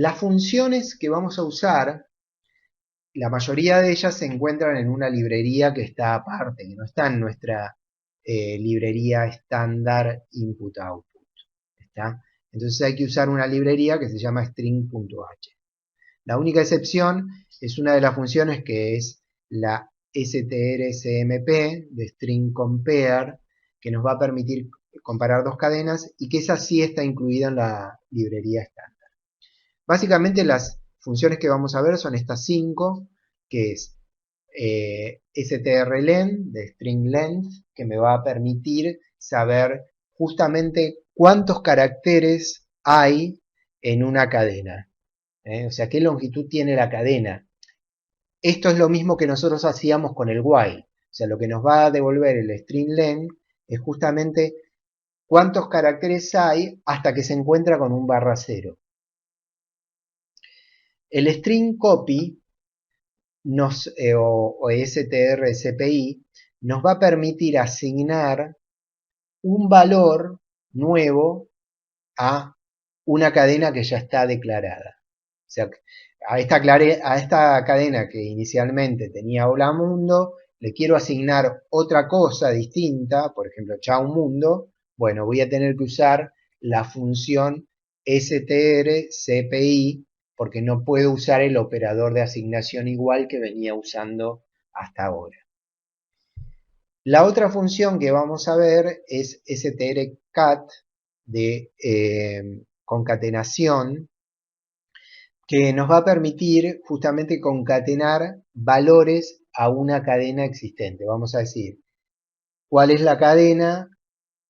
Las funciones que vamos a usar, la mayoría de ellas se encuentran en una librería que está aparte, que no está en nuestra librería estándar input-output. ¿Está? Entonces hay que usar una librería que se llama string.h. La única excepción es una de las funciones que es la strcmp de string compare, que nos va a permitir comparar dos cadenas y que esa sí está incluida en la librería estándar. Básicamente las funciones que vamos a ver son estas cinco, que es strlen de string length, que me va a permitir saber justamente cuántos caracteres hay en una cadena. O sea, qué longitud tiene la cadena. Esto es lo mismo que nosotros hacíamos con el while. O sea, lo que nos va a devolver el string length es justamente cuántos caracteres hay hasta que se encuentra con un barra cero. El string copy o strcpy nos va a permitir asignar un valor nuevo a una cadena que ya está declarada. O sea, a esta cadena que inicialmente tenía hola mundo, le quiero asignar otra cosa distinta, por ejemplo, chao mundo. Bueno, voy a tener que usar la función strcpy porque no puedo usar el operador de asignación igual que venía usando hasta ahora. La otra función que vamos a ver es strcat de concatenación, que nos va a permitir justamente concatenar valores a una cadena existente. Vamos a decir cuál es la cadena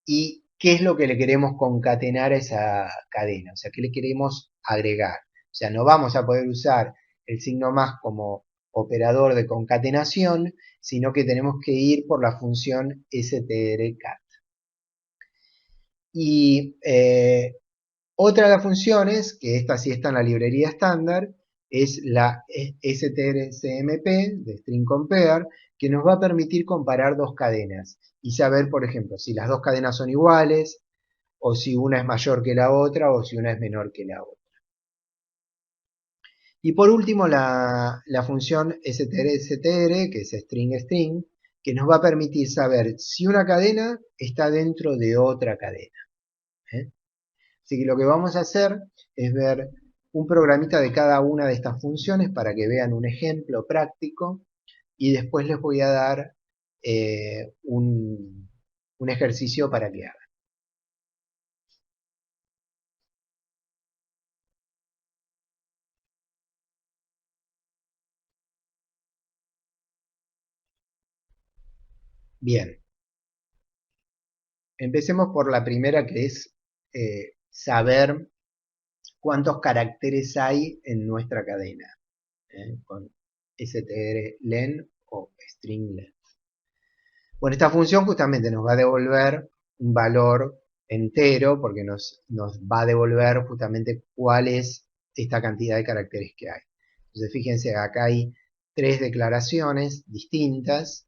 y qué es lo que le queremos concatenar a esa cadena, o sea, qué le queremos agregar. O sea, no vamos a poder usar el signo más como operador de concatenación, sino que tenemos que ir por la función strcat. Y otra de las funciones, que esta sí está en la librería estándar, es la strcmp de string compare, que nos va a permitir comparar dos cadenas y saber, por ejemplo, si las dos cadenas son iguales, o si una es mayor que la otra, o si una es menor que la otra. Y por último, la función strstr, que es string string, que nos va a permitir saber si una cadena está dentro de otra cadena. ¿Eh? Así que lo que vamos a hacer es ver un programita de cada una de estas funciones para que vean un ejemplo práctico y después les voy a dar un ejercicio para que hagan. Bien, empecemos por la primera, que es saber cuántos caracteres hay en nuestra cadena, con strlen o stringlen. Bueno, esta función justamente nos va a devolver un valor entero porque nos va a devolver justamente cuál es esta cantidad de caracteres que hay. Entonces fíjense, acá hay tres declaraciones distintas.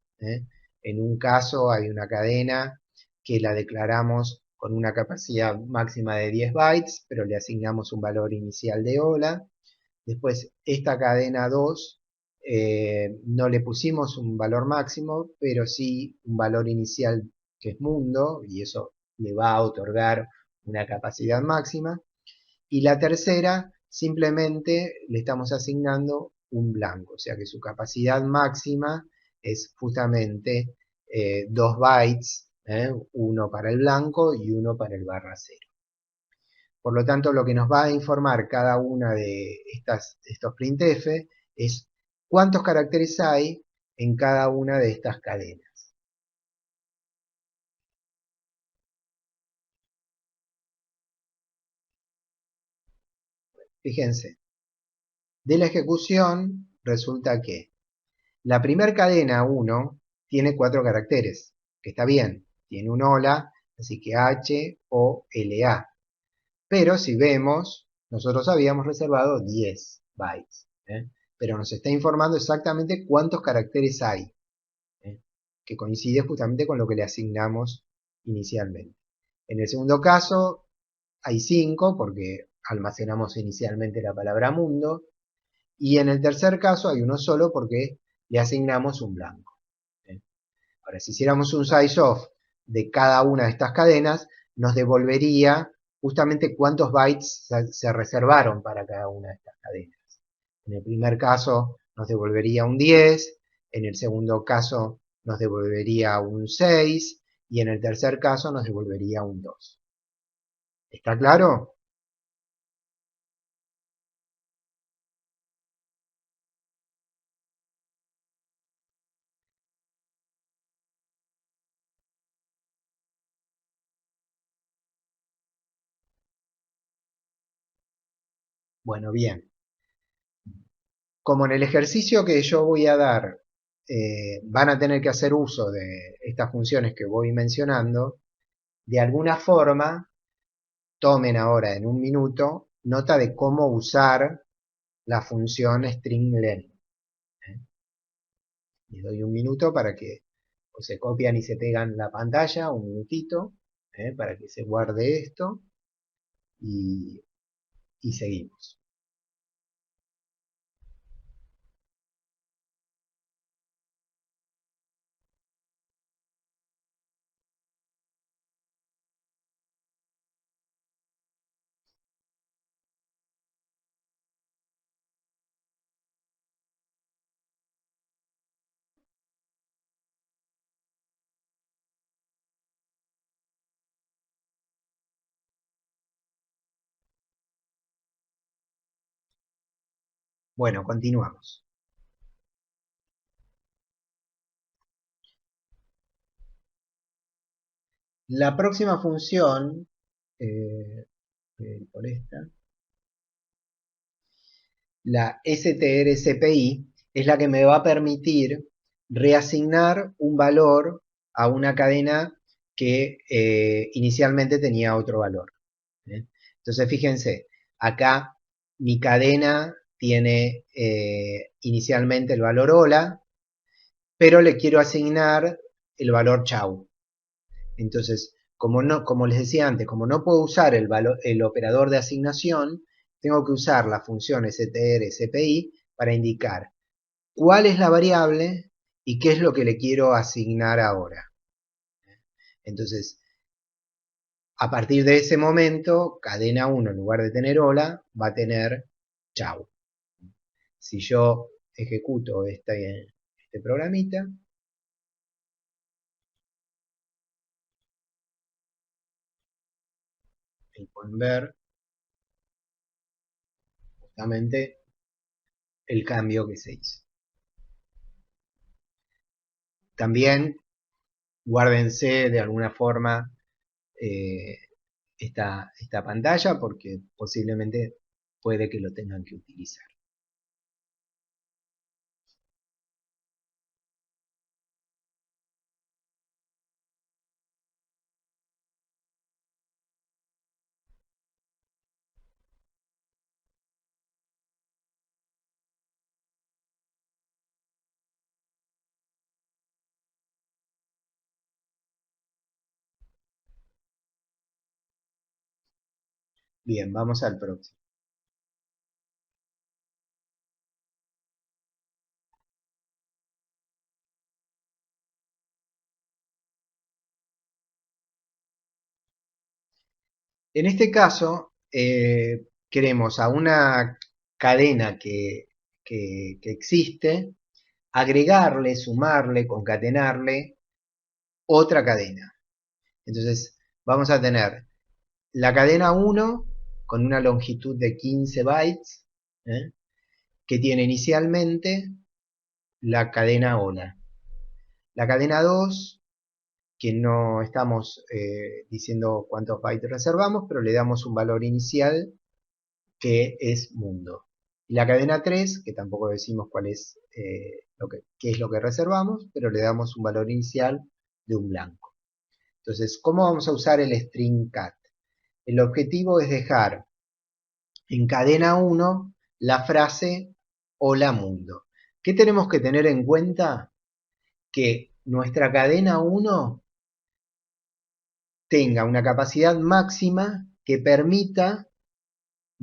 En un caso hay una cadena que la declaramos con una capacidad máxima de 10 bytes, pero le asignamos un valor inicial de hola. Después esta cadena 2 no le pusimos un valor máximo, pero sí un valor inicial que es mundo, y eso le va a otorgar una capacidad máxima. Y la tercera, simplemente le estamos asignando un blanco, o sea que su capacidad máxima es justamente 2 bytes, uno para el blanco y uno para el barra cero. Por lo tanto, lo que nos va a informar cada una de estos printf es cuántos caracteres hay en cada una de estas cadenas. Fíjense, de la ejecución resulta que la primera cadena 1 tiene 4 caracteres, que está bien, tiene un hola, así que H o LA. Pero si vemos, nosotros habíamos reservado 10 bytes, pero nos está informando exactamente cuántos caracteres hay, que coincide justamente con lo que le asignamos inicialmente. En el segundo caso hay 5 porque almacenamos inicialmente la palabra mundo, y en el tercer caso hay uno solo porque le asignamos un blanco. Ahora, si hiciéramos un size-off de cada una de estas cadenas, nos devolvería justamente cuántos bytes se reservaron para cada una de estas cadenas. En el primer caso nos devolvería un 10, en el segundo caso nos devolvería un 6 y en el tercer caso nos devolvería un 2. ¿Está claro? Bueno, bien. Como en el ejercicio que yo voy a dar van a tener que hacer uso de estas funciones que voy mencionando, de alguna forma tomen ahora en un minuto nota de cómo usar la función stringlen. Les doy un minuto para que o se copian y se pegan la pantalla, un minutito, para que se guarde esto y, y seguimos. Bueno, continuamos. La próxima función, por esta, la strcpy, es la que me va a permitir reasignar un valor a una cadena que inicialmente tenía otro valor. Entonces fíjense, acá mi cadena tiene inicialmente el valor hola, pero le quiero asignar el valor chau. Entonces, como les decía antes, como no puedo usar el operador de asignación, tengo que usar la función strcpy para indicar cuál es la variable y qué es lo que le quiero asignar ahora. Entonces, a partir de ese momento, cadena 1 en lugar de tener hola, va a tener chau. Si yo ejecuto este programita, ahí pueden ver justamente el cambio que se hizo. También guárdense de alguna forma eh, esta pantalla porque posiblemente puede que lo tengan que utilizar. Bien, vamos al próximo. En este caso, queremos a una cadena que existe, agregarle, sumarle, concatenarle otra cadena. Entonces, vamos a tener la cadena 1 con una longitud de 15 bytes, que tiene inicialmente la cadena hola. La cadena 2, que no estamos diciendo cuántos bytes reservamos, pero le damos un valor inicial que es mundo. Y la cadena 3, que tampoco decimos cuál es, qué es lo que reservamos, pero le damos un valor inicial de un blanco. Entonces, ¿cómo vamos a usar el string cat? El objetivo es dejar en cadena 1 la frase hola mundo. ¿Qué tenemos que tener en cuenta? Que nuestra cadena 1 tenga una capacidad máxima que permita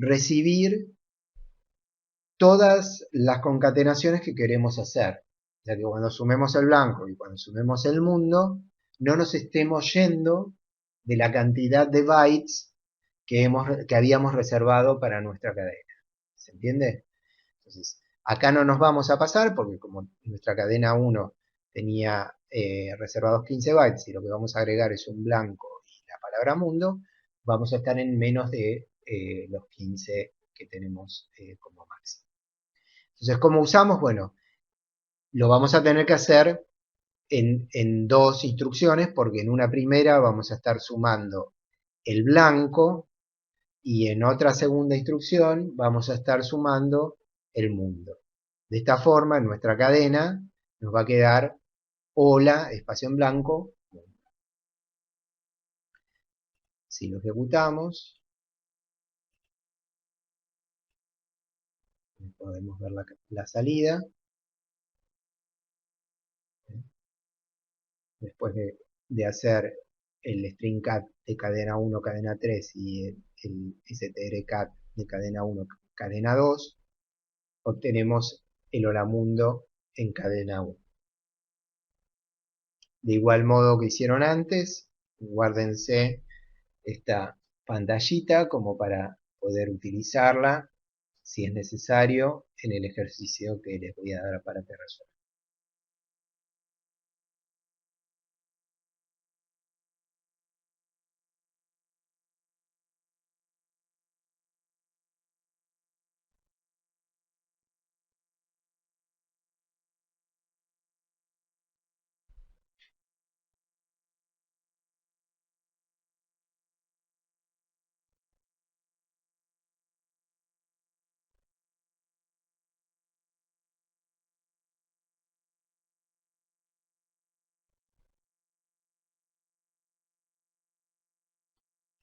recibir todas las concatenaciones que queremos hacer. O sea que cuando sumemos el blanco y cuando sumemos el mundo, no nos estemos yendo de la cantidad de bytes que habíamos reservado para nuestra cadena. ¿Se entiende? Entonces, acá no nos vamos a pasar porque como nuestra cadena 1 tenía reservados 15 bytes y lo que vamos a agregar es un blanco y la palabra mundo, vamos a estar en menos de los 15 que tenemos como máximo. Entonces, ¿cómo usamos? Bueno, lo vamos a tener que hacer en dos instrucciones porque en una primera vamos a estar sumando el blanco y en otra segunda instrucción vamos a estar sumando el mundo. De esta forma, en nuestra cadena nos va a quedar hola, espacio en blanco, mundo. Si lo ejecutamos, podemos ver la salida. Después de hacer el string cat de cadena 1, cadena 3 y el str cat de cadena 1, cadena 2, obtenemos el hola mundo en cadena 1. De igual modo que hicieron antes, guárdense esta pantallita como para poder utilizarla si es necesario en el ejercicio que les voy a dar para que resuelvan.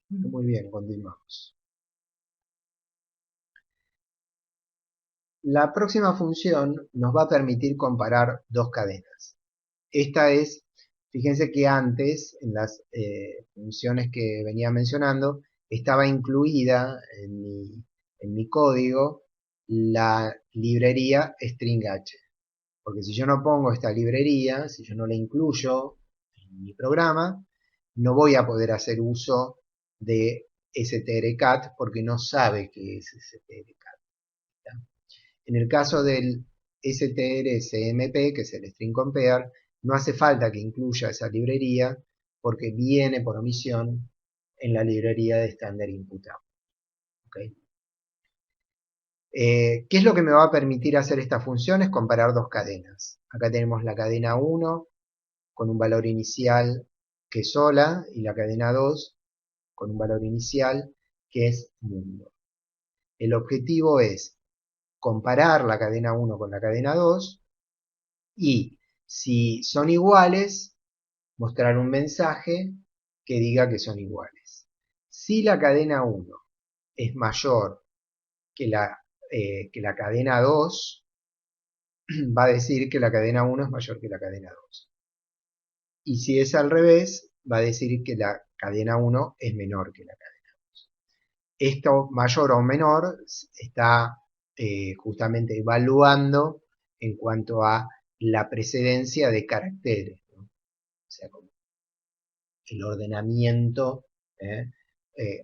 Muy bien, continuamos. La próxima función nos va a permitir comparar dos cadenas. Esta es, fíjense que antes, en las funciones que venía mencionando, estaba incluida en mi código la librería stringh. Porque si yo no pongo esta librería, si yo no la incluyo en mi programa, no voy a poder hacer uso de strcat porque no sabe qué es strcat. En el caso del strcmp, que es el string compare, no hace falta que incluya esa librería porque viene por omisión en la librería de standard input. ¿Okay? ¿Qué es lo que me va a permitir hacer esta función? Es comparar dos cadenas. Acá tenemos la cadena 1 con un valor inicial que es hola y la cadena 2 con un valor inicial que es mundo. El objetivo es comparar la cadena 1 con la cadena 2 y si son iguales, mostrar un mensaje que diga que son iguales. Si la cadena 1 es mayor que la cadena 2, va a decir que la cadena 1 es mayor que la cadena 2. Y si es al revés, va a decir que la cadena 1 es menor que la cadena 2. Esto mayor o menor está justamente evaluando en cuanto a la precedencia de caracteres, ¿no? O sea, como el ordenamiento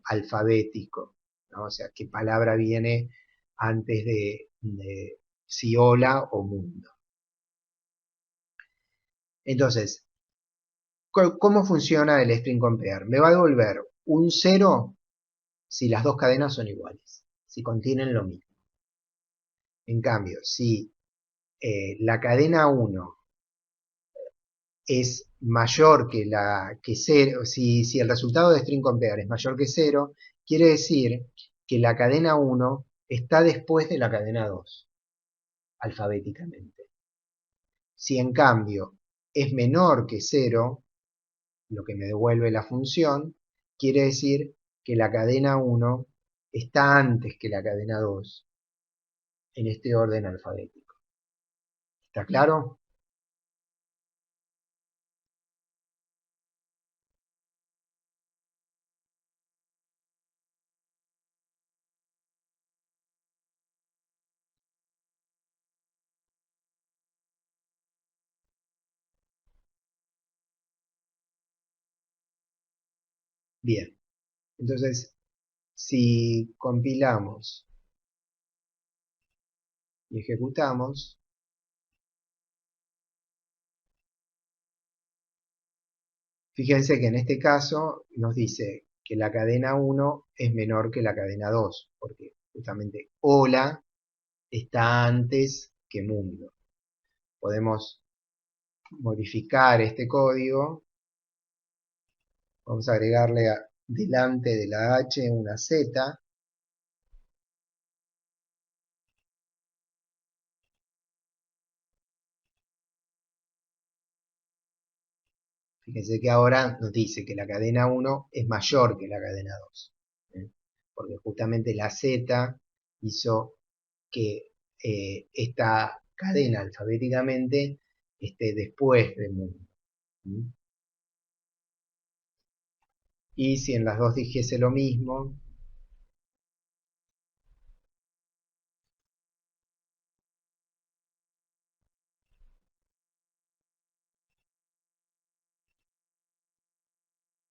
alfabético, ¿no? O sea, qué palabra viene antes de si hola o mundo. Entonces, ¿cómo funciona el string compare? Me va a devolver un 0 si las dos cadenas son iguales, si contienen lo mismo. En cambio, si la cadena 1 es mayor que 0, si el resultado de string compare es mayor que 0, quiere decir que la cadena 1 está después de la cadena 2, alfabéticamente. Si en cambio es menor que 0, lo que me devuelve la función, quiere decir que la cadena 1 está antes que la cadena 2 en este orden alfabético. ¿Está claro? Bien, entonces si compilamos y ejecutamos, fíjense que en este caso nos dice que la cadena 1 es menor que la cadena 2, porque justamente hola está antes que mundo. Podemos modificar este código, vamos a agregarle delante de la H una Z, fíjense que ahora nos dice que la cadena 1 es mayor que la cadena 2, ¿eh? Porque justamente la Z hizo que esta cadena alfabéticamente esté después del mundo. ¿Mm? Y si en las dos dijese lo mismo,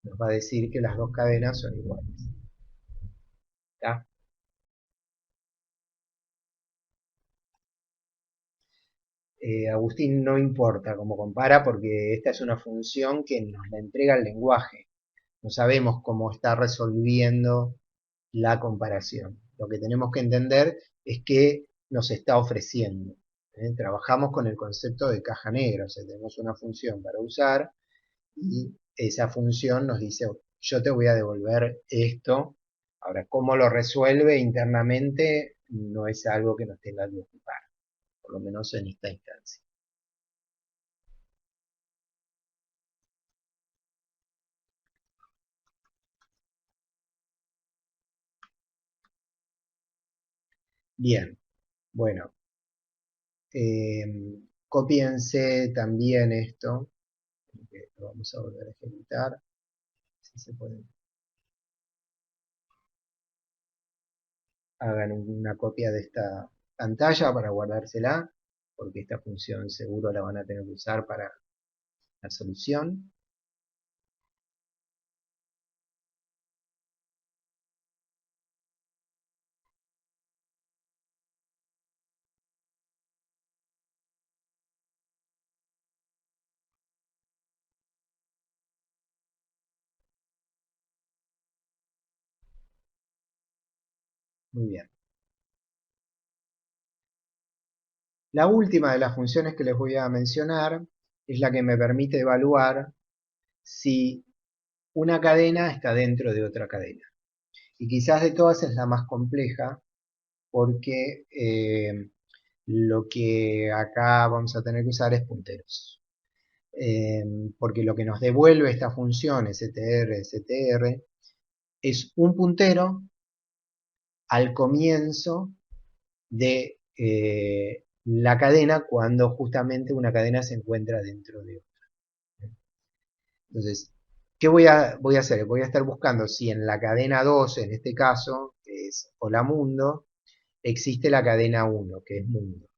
nos va a decir que las dos cadenas son iguales. ¿Está? Agustín no importa cómo compara porque esta es una función que nos la entrega el lenguaje. No sabemos cómo está resolviendo la comparación. Lo que tenemos que entender es que nos está ofreciendo. Trabajamos con el concepto de caja negra, o sea, tenemos una función para usar y esa función nos dice, yo te voy a devolver esto. Ahora, cómo lo resuelve internamente no es algo que nos tenga que ocupar, por lo menos en esta instancia. Bien, bueno, cópiense también esto, que lo vamos a volver a ejecutar, si se puede. Hagan una copia de esta pantalla para guardársela, porque esta función seguro la van a tener que usar para la solución. Muy bien. La última de las funciones que les voy a mencionar es la que me permite evaluar si una cadena está dentro de otra cadena. Y quizás de todas es la más compleja porque lo que acá vamos a tener que usar es punteros. Porque lo que nos devuelve esta función str es un puntero al comienzo de la cadena cuando justamente una cadena se encuentra dentro de otra. Entonces, ¿qué voy a hacer? Voy a estar buscando si en la cadena 2, en este caso, que es hola mundo, existe la cadena 1, que es mundo.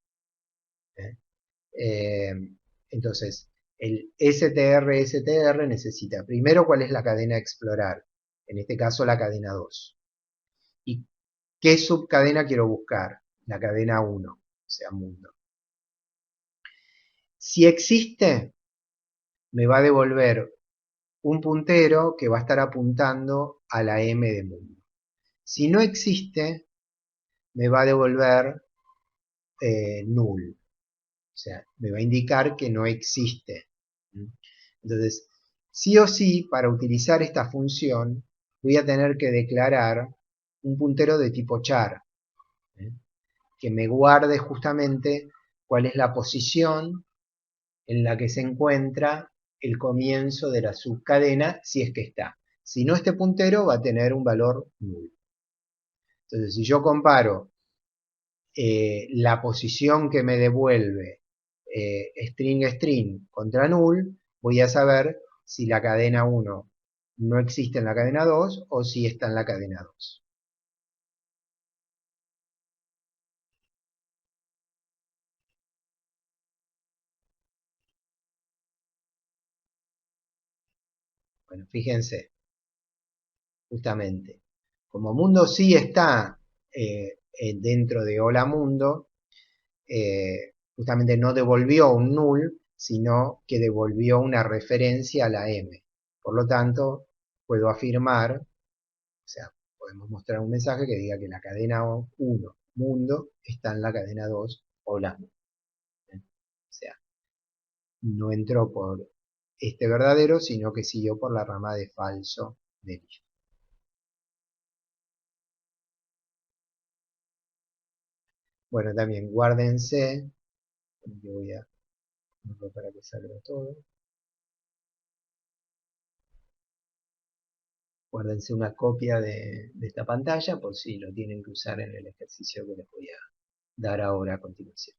¿Eh? Eh, entonces, el str necesita primero cuál es la cadena a explorar, en este caso la cadena 2. ¿Y qué subcadena quiero buscar? La cadena 1, o sea, mundo. Si existe, me va a devolver un puntero que va a estar apuntando a la M de mundo. Si no existe, me va a devolver null. O sea, me va a indicar que no existe. Entonces, sí o sí, para utilizar esta función, voy a tener que declarar un puntero de tipo char, ¿eh? Que me guarde justamente cuál es la posición en la que se encuentra el comienzo de la subcadena, si es que está. Si no, este puntero va a tener un valor nulo. Entonces, si yo comparo la posición que me devuelve string contra null, voy a saber si la cadena 1 no existe en la cadena 2 o si está en la cadena 2. Bueno, fíjense, justamente. Como mundo sí está dentro de hola mundo, justamente no devolvió un null, sino que devolvió una referencia a la M. Por lo tanto, puedo afirmar, o sea, podemos mostrar un mensaje que diga que la cadena 1, mundo, está en la cadena 2, hola mundo. O sea, no entró por este verdadero, sino que siguió por la rama de falso del if. Bueno, también guárdense, yo voy a ponerlo para que salga todo. Guárdense una copia de esta pantalla por si lo tienen que usar en el ejercicio que les voy a dar ahora a continuación.